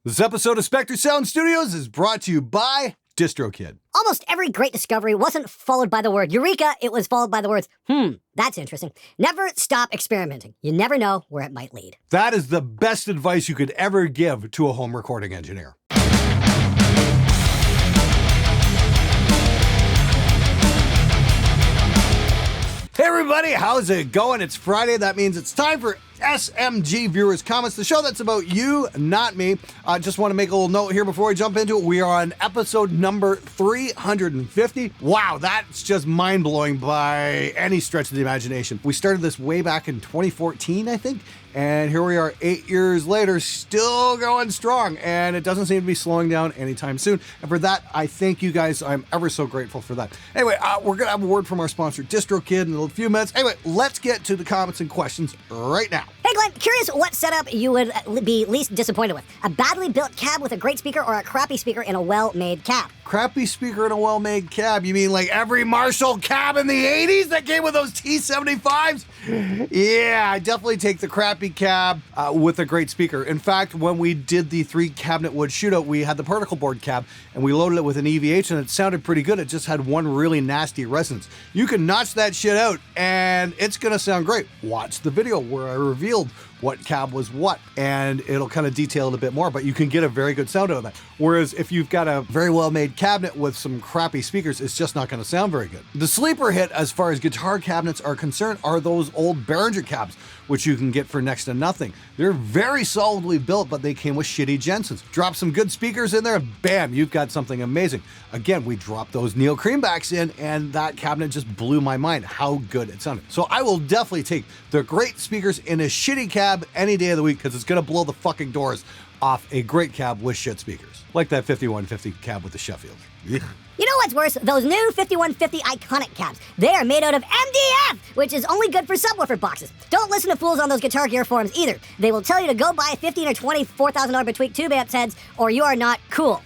This episode of Spectre Sound Studios is brought to you by Distrokid. Almost every great discovery wasn't followed by the word eureka, it was followed by the words, that's interesting. Never stop experimenting. You never know where it might lead. That is the best advice you could ever give to a home recording engineer. Hey everybody, how's it going? It's Friday. That means it's time for SMG Viewers Comments, the show that's about you, not me. I just want to make a little note here before we jump into it. We are on episode number 350. Wow, that's just mind-blowing by any stretch of the imagination. We started this way back in 2014, I think, and here we are 8 years later, still going strong, and it doesn't seem to be slowing down anytime soon. And for that, I thank you guys. I'm ever so grateful for that. Anyway, we're going to have a word from our sponsor, Distrokid, in a few minutes. Anyway, let's get to the comments and questions right now. Hey Glenn, curious what setup you would be least disappointed with? A badly built cab with a great speaker or a crappy speaker in a well-made cab? Crappy speaker in a well-made cab? You mean like every Marshall cab in the 80s that came with those T75s? Yeah, I definitely take the crappy cab with a great speaker. In fact, when we did the 3-cabinet wood shootout, we had the particle board cab and we loaded it with an EVH and it sounded pretty good. It just had one really nasty resonance. You can notch that shit out and it's gonna sound great. Watch the video where I revealed what cab was what, and it'll kind of detail it a bit more, but you can get a very good sound out of that. Whereas if you've got a very well-made cabinet with some crappy speakers, it's just not going to sound very good. The sleeper hit, as far as guitar cabinets are concerned, are those old Behringer cabs, which you can get for next to nothing. They're very solidly built, but they came with shitty Jensens. Drop some good speakers in there, and bam, you've got something amazing. Again, we dropped those Neo Creambacks in, and that cabinet just blew my mind how good it sounded. So I will definitely take the great speakers in a shitty cab any day of the week, because it's going to blow the fucking doors off a great cab with shit speakers. Like that 5150 cab with the Sheffields. You know what's worse? Those new 5150 iconic cabs. They are made out of MDF, which is only good for subwoofer boxes. Don't listen to fools on those Guitar Gear forums either. They will tell you to go buy $15,000 or $24,000 between tube amps heads, or you are not cool.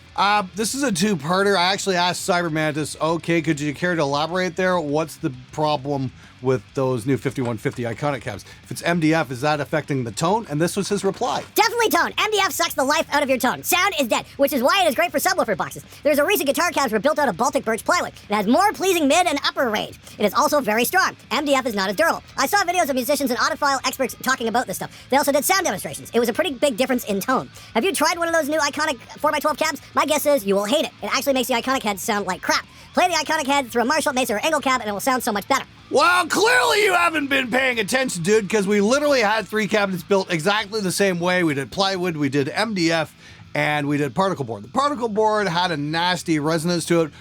This is a two-parter. I actually asked Cybermantis, okay, could you care to elaborate there? What's the problem with those new 5150 iconic cabs? If it's MDF, is that affecting the tone? And this was his reply. Definitely tone. MDF sucks the life out of your tone. Sound is dead, which is why it is great for subwoofer boxes. There's a reason guitar cabs were built out of Baltic birch plywood. It has more pleasing mid and upper range. It is also very strong. MDF is not as durable. I saw videos of musicians and audiophile experts talking about this stuff. They also did sound demonstrations. It was a pretty big difference in tone. Have you tried one of those new iconic 4x12 cabs? My guess is you will hate it. It actually makes the iconic head sound like crap. Play the iconic head through a Marshall, Mesa, or Engel cab and it will sound so much better. Well, clearly you haven't been paying attention, dude, because we literally had 3 cabinets built exactly the same way. We did plywood, we did MDF, and we did particle board. The particle board had a nasty resonance to it,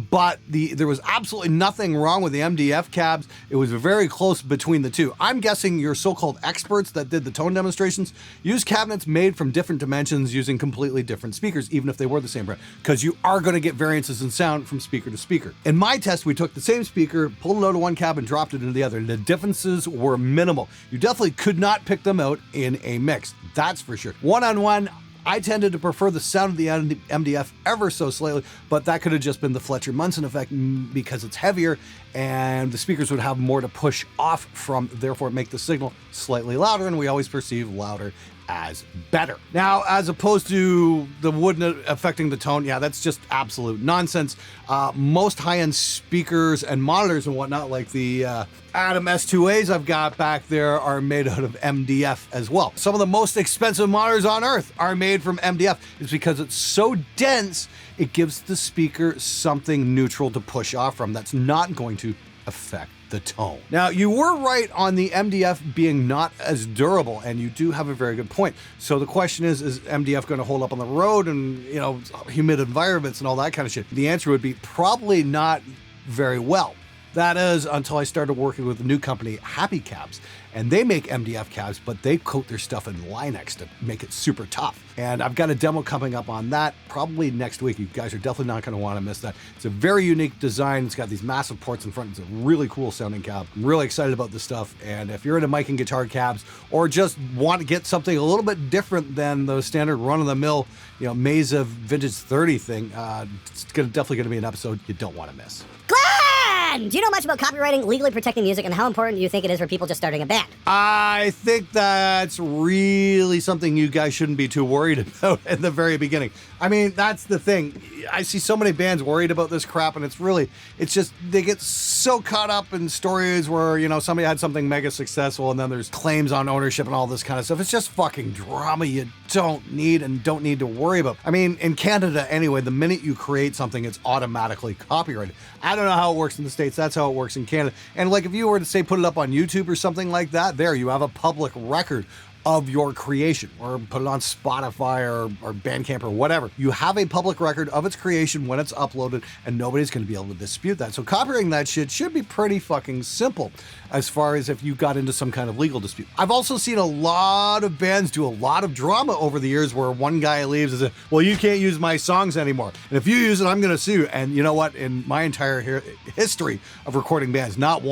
but there was absolutely nothing wrong with the MDF cabs. It was very close between the two. I'm guessing your so-called experts that did the tone demonstrations used cabinets made from different dimensions using completely different speakers, even if they were the same brand, because you are going to get variances in sound from speaker to speaker. In my test, we took the same speaker, pulled it out of one cab, and dropped it into the other. The differences were minimal. You definitely could not pick them out in a mix. That's for sure. One-on-one, I tended to prefer the sound of the MDF ever so slightly, but that could have just been the Fletcher Munson effect because it's heavier and the speakers would have more to push off from, therefore make the signal slightly louder, and we always perceive louder as better. Now, as opposed to the wood affecting the tone, yeah, that's just absolute nonsense. Most high-end speakers and monitors and whatnot, like the Adam S2As I've got back there, are made out of MDF as well. Some of the most expensive monitors on earth are made from MDF. It's because it's so dense, it gives the speaker something neutral to push off from that's not going to affect the tone. Now, you were right on the MDF being not as durable, and you do have a very good point. So the question is MDF going to hold up on the road and, you know, humid environments and all that kind of shit? The answer would be probably not very well. That is until I started working with a new company, Happy Cabs, and they make MDF cabs, but they coat their stuff in Linex to make it super tough. And I've got a demo coming up on that probably next week. You guys are definitely not going to want to miss that. It's a very unique design. It's got these massive ports in front. It's a really cool sounding cab. I'm really excited about this stuff. And if you're into mic and guitar cabs, or just want to get something a little bit different than the standard run-of-the-mill, you know, Mesa Vintage 30 thing, it's definitely going to be an episode you don't want to miss. Glenn! Ben, do you know much about copywriting, legally protecting music, and how important do you think it is for people just starting a band? I think that's really something you guys shouldn't be too worried about in the very beginning. I mean, that's the thing. I see so many bands worried about this crap, and it's just, they get so caught up in stories where, you know, somebody had something mega successful and then there's claims on ownership and all this kind of stuff. It's just fucking drama you don't need to worry about. I mean, in Canada anyway, the minute you create something, it's automatically copyrighted. I don't know how it works in the States. That's how it works in Canada. And like if you were to say put it up on YouTube or something like that, there you have a public record of your creation, or put it on Spotify or Bandcamp or whatever. You have a public record of its creation when it's uploaded, and nobody's going to be able to dispute that. So copyrighting that shit should be pretty fucking simple as far as if you got into some kind of legal dispute. I've also seen a lot of bands do a lot of drama over the years where one guy leaves and says, well, you can't use my songs anymore. And if you use it, I'm going to sue you. And you know what? In my entire history of recording bands, not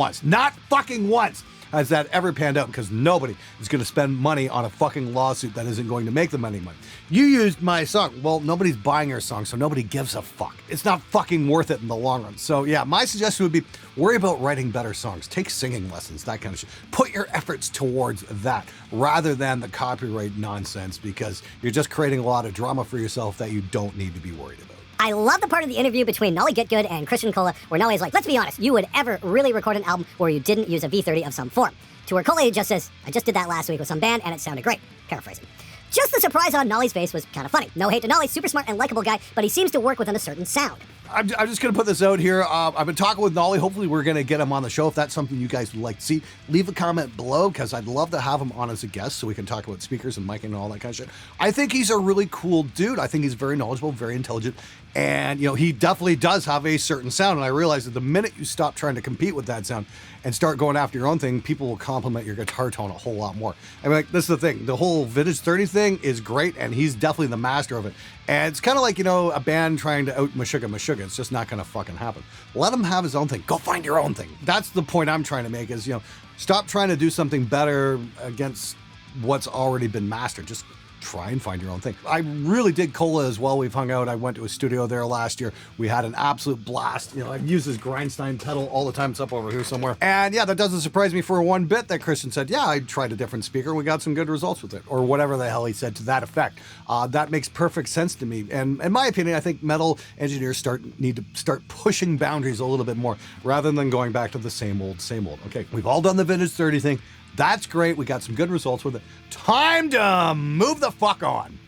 fucking once, has that ever panned out, because nobody is going to spend money on a fucking lawsuit that isn't going to make them any money. You used my song. Well, nobody's buying your song, so nobody gives a fuck. It's not fucking worth it in the long run. So yeah, my suggestion would be worry about writing better songs. Take singing lessons, that kind of shit. Put your efforts towards that rather than the copyright nonsense, because you're just creating a lot of drama for yourself that you don't need to be worried about. I love the part of the interview between Nolly Gitgood and Christian Cola where Nolly's like, let's be honest, you would ever really record an album where you didn't use a V30 of some form. To where Cola just says, I just did that last week with some band and it sounded great. Paraphrasing. Just the surprise on Nolly's face was kind of funny. No hate to Nolly, super smart and likable guy, but he seems to work within a certain sound. I'm just going to put this out here. I've been talking with Nolly. Hopefully we're going to get him on the show. If that's something you guys would like to see, leave a comment below, because I'd love to have him on as a guest so we can talk about speakers and miking and all that kind of shit. I think he's a really cool dude. I think he's very knowledgeable, very intelligent. And, you know, he definitely does have a certain sound. And I realize that the minute you stop trying to compete with that sound and start going after your own thing, people will compliment your guitar tone a whole lot more. I mean, like, this is the thing. The whole Vintage 30 thing is great, and he's definitely the master of it. And it's kind of like, you know, a band trying to out Meshuggah. It's just not going to fucking happen. Let him have his own thing. Go find your own thing. That's the point I'm trying to make is, you know, stop trying to do something better against what's already been mastered. Just try and find your own thing. I really dig Cola as well. We've hung out. I went to a studio there last year. We had an absolute blast. You know, I've used his Grindstein pedal all the time. It's up over here somewhere. And yeah, that doesn't surprise me for one bit that Christian said, yeah, I tried a different speaker and we got some good results with it, or whatever the hell he said to that effect. That makes perfect sense to me. And in my opinion, I think metal engineers need to start pushing boundaries a little bit more rather than going back to the same old. Okay, we've all done the Vintage 30 thing. That's great. We got some good results with it. Time to move the fuck on.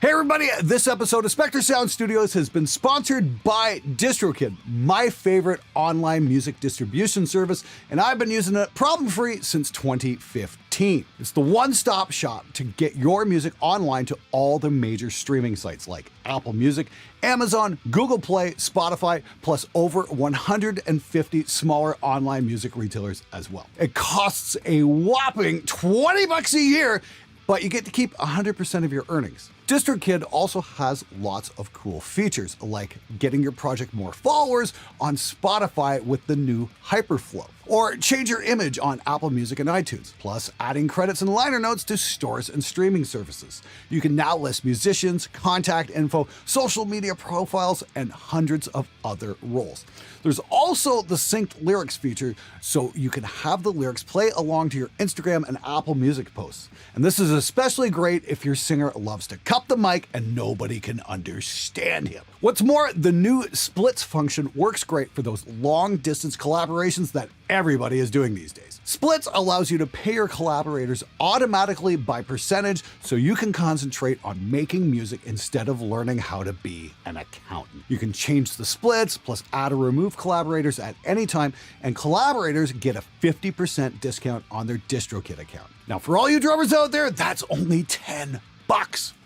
Hey everybody, this episode of Spectre Sound Studios has been sponsored by Distrokid, my favorite online music distribution service, and I've been using it problem-free since 2015. It's the one-stop shop to get your music online to all the major streaming sites like Apple Music, Amazon, Google Play, Spotify, plus over 150 smaller online music retailers as well. It costs a whopping $20 a year, but you get to keep 100% of your earnings. Distrokid also has lots of cool features, like getting your project more followers on Spotify with the new Hyperflow, or change your image on Apple Music and iTunes, plus adding credits and liner notes to stores and streaming services. You can now list musicians, contact info, social media profiles, and hundreds of other roles. There's also the synced lyrics feature, so you can have the lyrics play along to your Instagram and Apple Music posts. And this is especially great if your singer loves to cup the mic and nobody can understand him. What's more, the new splits function works great for those long distance collaborations that everybody is doing these days. Splits allows you to pay your collaborators automatically by percentage, so you can concentrate on making music instead of learning how to be an accountant. You can change the splits, plus add or remove collaborators at any time, and collaborators get a 50% discount on their Distrokid account. Now, for all you drummers out there, that's only $10.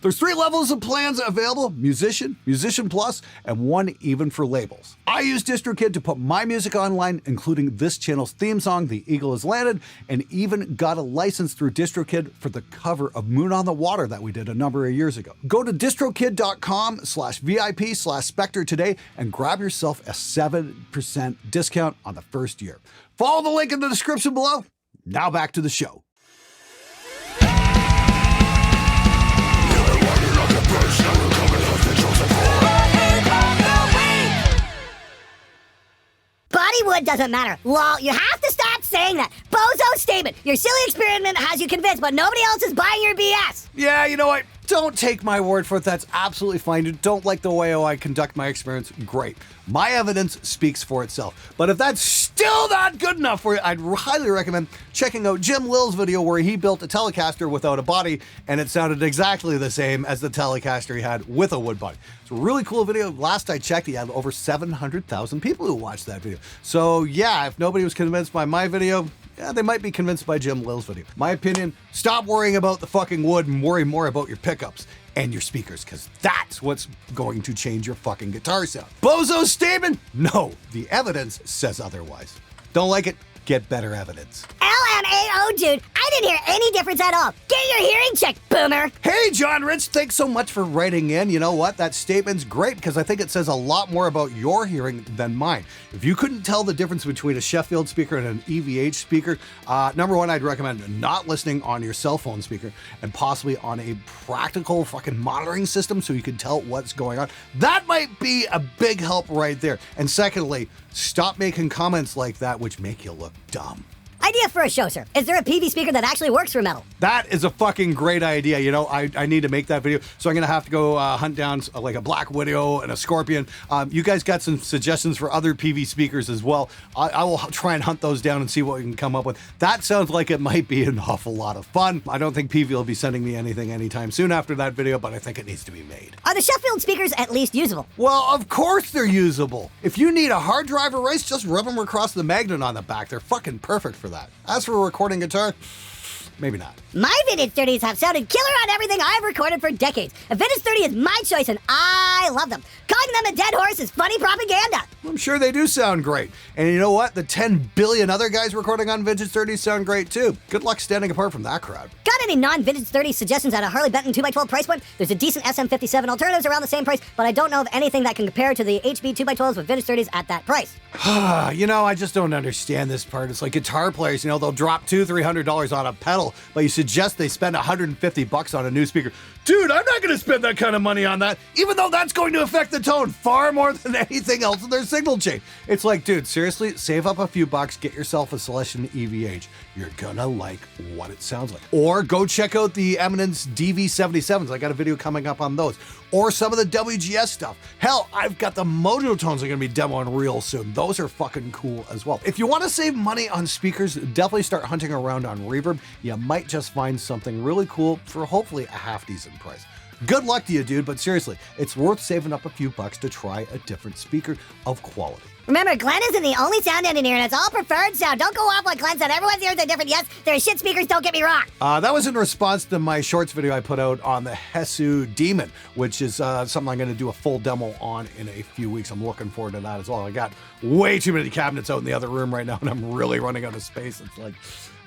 There's 3 levels of plans available: Musician, Musician Plus, and one even for labels. I use Distrokid to put my music online, including this channel's theme song, The Eagle Has Landed, and even got a license through Distrokid for the cover of Moon on the Water that we did a number of years ago. Go to distrokid.com/VIP/Spectre today and grab yourself a 7% discount on the first year. Follow the link in the description below. Now back to the show. wood doesn't matter. Lol, you have to stop saying that. Bozo statement. Your silly experiment has you convinced, but nobody else is buying your BS. Yeah, you know what? Don't take my word for it. That's absolutely fine. You don't like the way I conduct my experiments? Great. My evidence speaks for itself. But if that's still not good enough for you, I'd highly recommend checking out Jim Lill's video where he built a Telecaster without a body, and it sounded exactly the same as the Telecaster he had with a wood body. It's a really cool video. Last I checked, he had over 700,000 people who watched that video. So yeah, if nobody was convinced by my video, yeah, they might be convinced by Jim Lill's video. My opinion, stop worrying about the fucking wood and worry more about your pickups and your speakers, because that's what's going to change your fucking guitar sound. Bozo statement? No, the evidence says otherwise. Don't like it? Get better evidence. LMAO, dude. I didn't hear any difference at all. Get your hearing checked, boomer. Hey, John Rich, thanks so much for writing in. You know what? That statement's great because I think it says a lot more about your hearing than mine. If you couldn't tell the difference between a Sheffield speaker and an EVH speaker, number one, I'd recommend not listening on your cell phone speaker and possibly on a practical fucking monitoring system so you can tell what's going on. That might be a big help right there. And secondly, stop making comments like that which make you look dumb. Idea for a show, sir. Is there a Peavey speaker that actually works for metal? That is a fucking great idea. You know, I need to make that video, so I'm going to have to go hunt down like a Black Widow and a Scorpion. You guys got some suggestions for other Peavey speakers as well. I will try and hunt those down and see what we can come up with. That sounds like it might be an awful lot of fun. I don't think Peavey will be sending me anything anytime soon after that video, but I think it needs to be made. Are the Sheffield speakers at least usable? Well, of course they're usable. If you need a hard drive erase, just rub them across the magnet on the back. They're fucking perfect for that. As for a recording guitar, maybe not. My vintage 30s have sounded killer on everything I've recorded for decades. A vintage 30 is my choice and I love them. Calling them a dead horse is funny propaganda. I'm sure they do sound great. And you know what? The 10 billion other guys recording on vintage 30s sound great too. Good luck standing apart from that crowd. Got any non-vintage 30 suggestions at a Harley Benton 2x12 price point? There's a decent SM57 alternatives around the same price, but I don't know of anything that can compare to the HB 2x12s with vintage 30s at that price. You know, I just don't understand this part. It's like guitar players, you know, they'll drop $200-300 on a pedal, but you suggest they spend $150 on a new speaker. Dude, I'm not going to spend that kind of money on that, even though that's going to affect the tone far more than anything else in their signal chain. It's like, dude, seriously, save up a few bucks, get yourself a Celestion EVH. You're gonna like what it sounds like. Or go check out the Eminence DV77s. I got a video coming up on those. Or some of the WGS stuff. Hell, I've got the Mojo tones I'm gonna be demoing real soon. Those are fucking cool as well. If you want to save money on speakers, definitely start hunting around on Reverb. You might just find something really cool for hopefully a half decent price. Good luck to you, dude, but seriously, it's worth saving up a few bucks to try a different speaker of quality. Remember, Glenn isn't the only sound engineer, and it's all preferred sound. Don't go off what Glenn said. Everyone's ears are different. Yes, there are shit speakers, don't get me wrong. That was in response to my shorts video I put out on the Hesu Demon, which is something I'm going to do a full demo on in a few weeks. I'm looking forward to that as well. I got way too many cabinets out in the other room right now, and I'm really running out of space. It's like,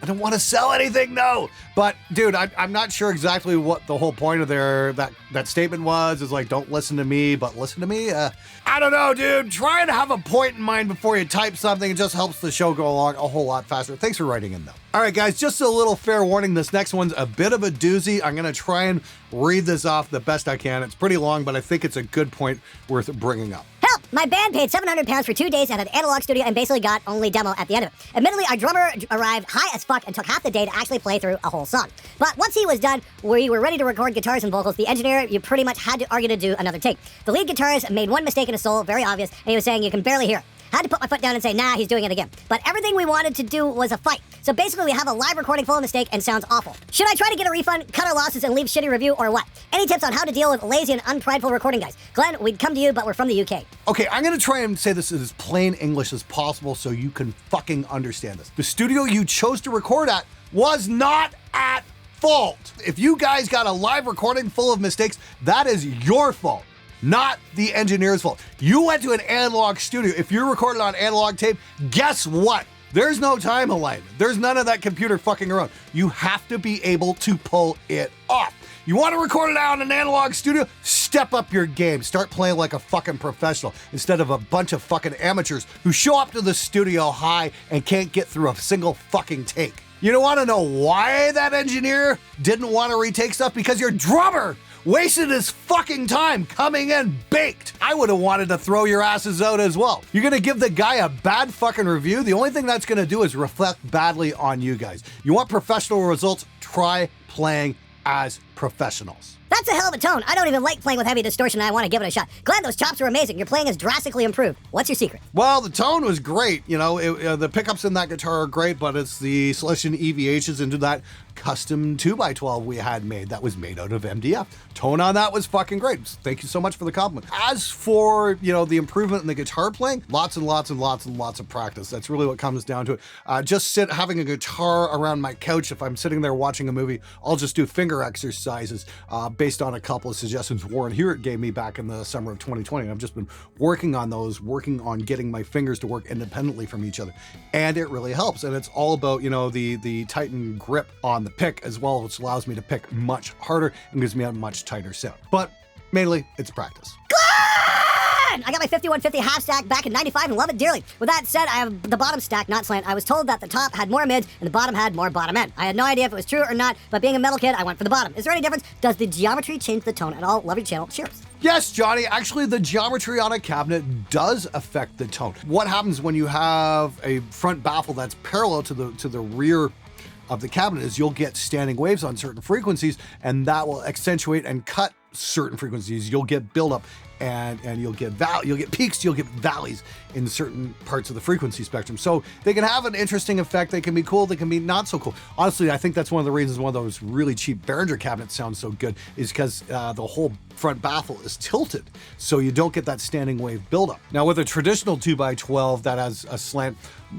I don't want to sell anything, no. But dude, I'm not sure exactly what the whole point of that statement was. It's like, don't listen to me, but listen to me. I don't know, dude. Try and have a point in mind before you type something. It just helps the show go along a whole lot faster. Thanks for writing in, though. All right, guys, just a little fair warning. This next one's a bit of a doozy. I'm going to try and read this off the best I can. It's pretty long, but I think it's a good point worth bringing up. Help! My band paid £700 for 2 days at an analog studio and basically got only demo at the end of it. Admittedly, our drummer arrived high as fuck and took half the day to actually play through a whole song. But once he was done, we were ready to record guitars and vocals. The engineer, you pretty much had to argue to do another take. The lead guitarist made one mistake in his solo, very obvious, and he was saying you can barely hear it. Had to put my foot down and say, nah, he's doing it again. But everything we wanted to do was a fight. So basically we have a live recording full of mistake and sounds awful. Should I try to get a refund, cut our losses, and leave shitty review, or what? Any tips on how to deal with lazy and unprideful recording guys? Glenn, we'd come to you, but we're from the UK. Okay, I'm gonna try and say this in as plain English as possible so you can fucking understand this. The studio you chose to record at was not at fault. If you guys got a live recording full of mistakes, that is your fault, not the engineer's fault. You went to an analog studio. If you're recording on analog tape, guess what? There's no time alignment. There's none of that computer fucking around. You have to be able to pull it off. You want to record it out in an analog studio? Step up your game. Start playing like a fucking professional instead of a bunch of fucking amateurs who show up to the studio high and can't get through a single fucking take. You don't want to know why that engineer didn't want to retake stuff? Because your drummer wasted his fucking time coming in baked. I would have wanted to throw your asses out as well. You're gonna give the guy a bad fucking review? The only thing that's gonna do is reflect badly on you guys. You want professional results? Try playing as professionals. That's a hell of a tone. I don't even like playing with heavy distortion and I want to give it a shot. Glad those chops were amazing. Your playing is drastically improved. What's your secret? Well, the tone was great. You know, the pickups in that guitar are great, but it's the selection EVHs into that custom 2x12 we had made that was made out of MDF. Tone on that was fucking great. Thank you so much for the compliment. As for, you know, the improvement in the guitar playing, lots and lots and lots and lots of practice. That's really what comes down to it. Just having a guitar around my couch. If I'm sitting there watching a movie, I'll just do finger exercises based on a couple of suggestions Warren Hewitt gave me back in the summer of 2020. And I've just been working on those, working on getting my fingers to work independently from each other. And it really helps. And it's all about, you know, the tightened grip on the pick as well, which allows me to pick much harder and gives me a much tighter sound. But mainly, it's practice. I got my 5150 half stack back in 95 and love it dearly. With that said, I have the bottom stack, not slant. I was told that the top had more mids and the bottom had more bottom end. I had no idea if it was true or not, but being a metal kid, I went for the bottom. Is there any difference? Does the geometry change the tone at all? Love your channel. Cheers. Yes, Johnny. Actually, the geometry on a cabinet does affect the tone. What happens when you have a front baffle that's parallel to the rear of the cabinet is you'll get standing waves on certain frequencies, and that will accentuate and cut certain frequencies. You'll get buildup and you'll get peaks, you'll get valleys in certain parts of the frequency spectrum. So they can have an interesting effect. They can be cool. They can be not so cool. Honestly, I think that's one of the reasons one of those really cheap Behringer cabinets sounds so good is because the whole front baffle is tilted. So you don't get that standing wave buildup. Now with a traditional 2x12 that has a slant,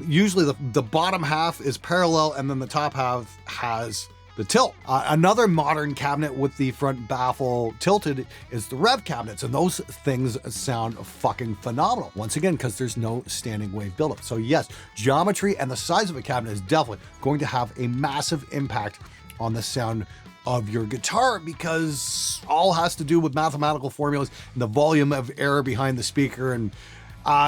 usually the bottom half is parallel and then the top half has the tilt. Another modern cabinet with the front baffle tilted is the Rev cabinets, and those things sound fucking phenomenal. Once again, because there's no standing wave buildup. So yes, geometry and the size of a cabinet is definitely going to have a massive impact on the sound of your guitar because all has to do with mathematical formulas and the volume of air behind the speaker. And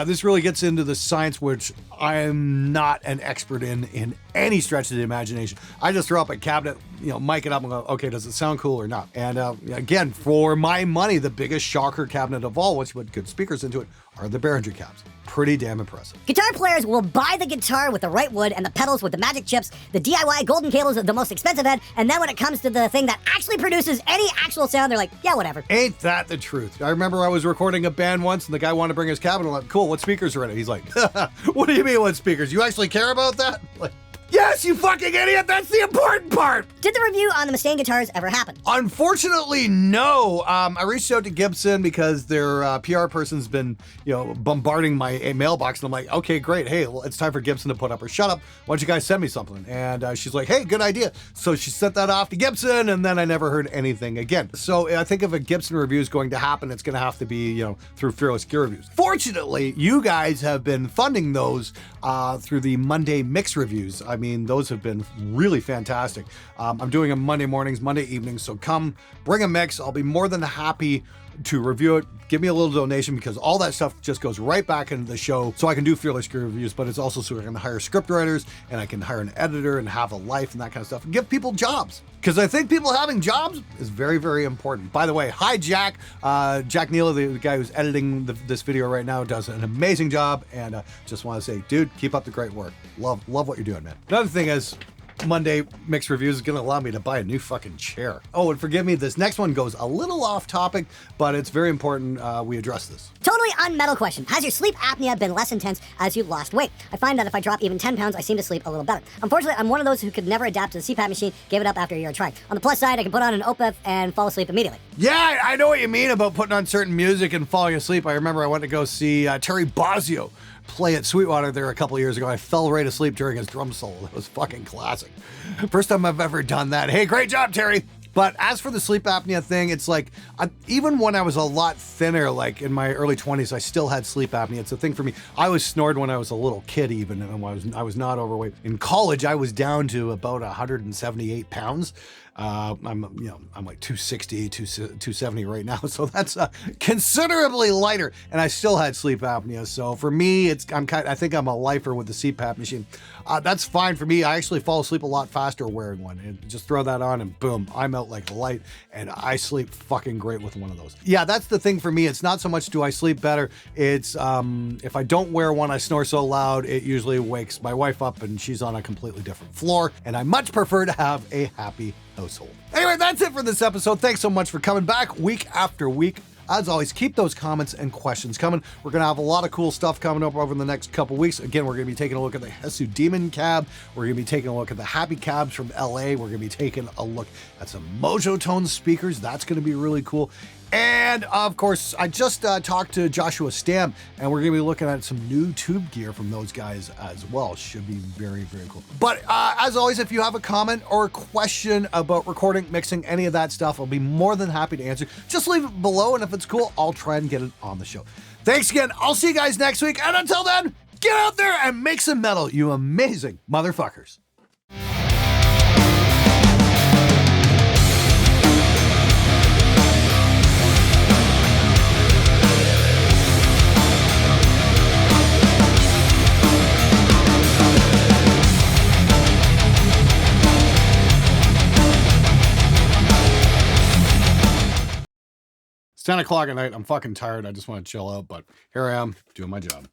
this really gets into the science, which I am not an expert in any stretch of the imagination. I just throw up a cabinet, you know, mic it up and go, okay, does it sound cool or not? And again, for my money, the biggest shocker cabinet of all, which put good speakers into it, are the Behringer cabs. Pretty damn impressive. Guitar players will buy the guitar with the right wood and the pedals with the magic chips. The DIY golden cables are the most expensive head. And then when it comes to the thing that actually produces any actual sound, they're like, yeah, whatever. Ain't that the truth? I remember I was recording a band once and the guy wanted to bring his cabinet. I'm like, cool, what speakers are in it? He's like, what do you mean what speakers? You actually care about that? Like, yes, you fucking idiot! That's the important part! Did the review on the Mustaine guitars ever happen? Unfortunately, no. I reached out to Gibson because their PR person's been, you know, bombarding my mailbox, and I'm like, okay, great. Hey, well, it's time for Gibson to put up or shut up. Why don't you guys send me something? And she's like, hey, good idea. So she sent that off to Gibson, and then I never heard anything again. So I think if a Gibson review is going to happen, it's going to have to be, you know, through Fearless Gear Reviews. Fortunately, you guys have been funding those through the Monday mix reviews. I mean, those have been really fantastic. I'm doing them Monday mornings, Monday evenings, so come bring a mix. I'll be more than happy to review it. Give me a little donation because all that stuff just goes right back into the show so I can do Fearless Gear Reviews, but it's also so I can hire script writers and I can hire an editor and have a life and that kind of stuff and give people jobs. Because I think people having jobs is very, very important. By the way, hi, Jack. Jack Neal, the guy who's editing this video right now, does an amazing job. And just want to say, dude, keep up the great work. Love what you're doing, man. Another thing is, Monday Mix Reviews is going to allow me to buy a new fucking chair. Oh, and forgive me, this next one goes a little off topic, but it's very important we address this. Totally unmetal question. Has your sleep apnea been less intense as you've lost weight? I find that if I drop even 10 pounds, I seem to sleep a little better. Unfortunately, I'm one of those who could never adapt to the CPAP machine, gave it up after a year of trying. On the plus side, I can put on an OPEF and fall asleep immediately. Yeah, I know what you mean about putting on certain music and falling asleep. I remember I went to go see Terry Bozzio play at Sweetwater there a couple of years ago. I fell right asleep during his drum solo. It was fucking classic. First time I've ever done that. Hey, great job, Terry. But as for the sleep apnea thing, it's like, even when I was a lot thinner, like in my early 20s, I still had sleep apnea. It's a thing for me. I was snored when I was a little kid even, and I was not overweight. In college, I was down to about 178 pounds. I'm like 260, 270 right now. So that's considerably lighter, and I still had sleep apnea. So for me, I think I'm a lifer with the CPAP machine. That's fine for me. I actually fall asleep a lot faster wearing one, and just throw that on and boom, I'm out like a light, and I sleep fucking great with one of those. Yeah, that's the thing for me. It's not so much do I sleep better. It's if I don't wear one, I snore so loud, it usually wakes my wife up and she's on a completely different floor, and I much prefer to have a happy household. Anyway, that's it for this episode. Thanks so much for coming back week after week. As always, keep those comments and questions coming. We're going to have a lot of cool stuff coming up over the next couple weeks. Again, we're going to be taking a look at the Hesu Demon cab. We're going to be taking a look at the Happy cabs from LA. We're going to be taking a look at some Mojo Tone speakers. That's going to be really cool. And of course, I just talked to Joshua Stam, and we're going to be looking at some new tube gear from those guys as well. Should be very, very cool. But as always, if you have a comment or a question about recording, mixing, any of that stuff, I'll be more than happy to answer. Just leave it below, and if it's cool, I'll try and get it on the show. Thanks again. I'll see you guys next week. And until then, get out there and make some metal, you amazing motherfuckers. It's 10 o'clock at night. I'm fucking tired. I just want to chill out, but here I am doing my job.